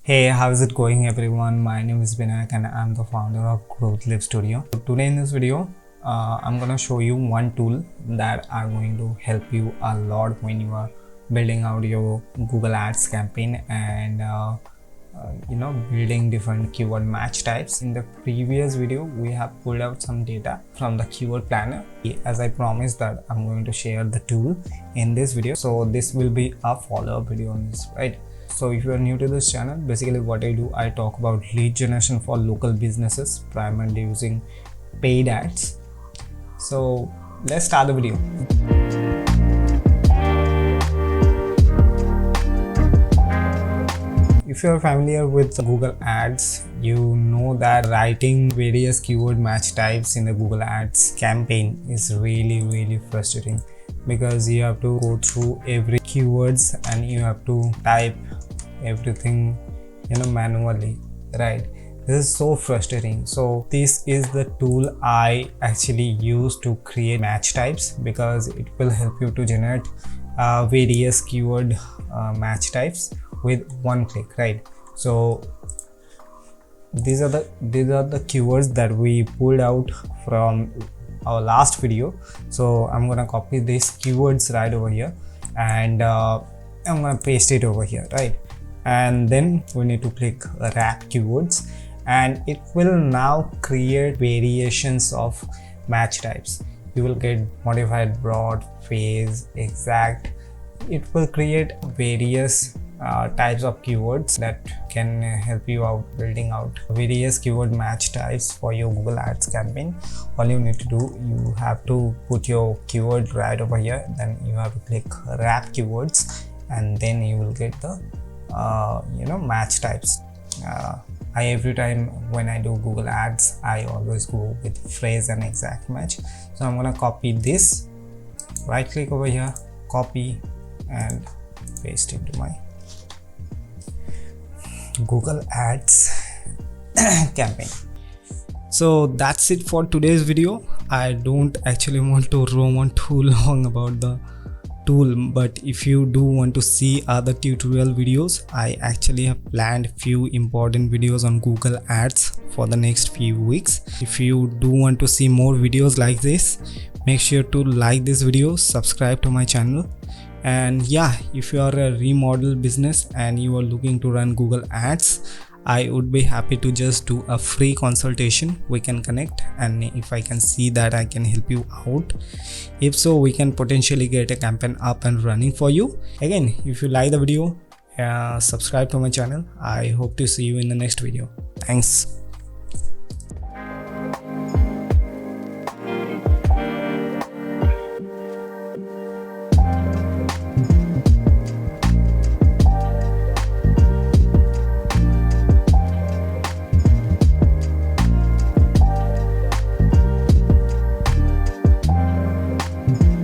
Hey, how's it going everyone? My name is Binayak and I'm the founder of Growth Live Studio. So today in this video, I'm gonna show you one tool that are going to help you a lot when you are building out your Google Ads campaign and building different keyword match types. In the previous video, we have pulled out some data from the keyword planner. As I promised that I'm going to share the tool in this video. So this will be a follow-up video on this, right? So if you are new to this channel, basically what I do, I talk about lead generation for local businesses, primarily using paid ads. So let's start the video. If you are familiar with Google Ads, you know that writing various keyword match types in the Google Ads campaign is really frustrating, because you have to go through every keywords and you have to type everything manually, right? This is so frustrating. So this is the tool I actually use to create match types, because it will help you to generate various keyword match types with one click, right? So these are the keywords that we pulled out from our last video. So I'm gonna copy these keywords right over here and I'm gonna paste it over here, right? And then we need to click wrap keywords, and it will now create variations of match types. You will get modified, broad, phase, exact. It will create various types of keywords that can help you out building out various keyword match types for your Google Ads campaign. All you need to do, you have to put your keyword right over here, then you have to click wrap keywords, and then you will get the match types. Every time when I do Google Ads, I always go with phrase and exact match. So I'm gonna copy this, right click over here, copy, and paste into my Google Ads campaign. So that's it for today's video. I don't actually want to roam on too long about the tool, but if you do want to see other tutorial videos, I actually have planned few important videos on Google Ads for the next few weeks. If you do want to see more videos like this, make sure to like this video, subscribe to my channel. And yeah, if you are a remodel business and you are looking to run Google Ads, I would be happy to just do a free consultation. We can connect, and if I can see that I can help you out, if so, we can potentially get a campaign up and running for you. Again, if you like the video, subscribe to my channel. I hope to see you in the next video. Thanks.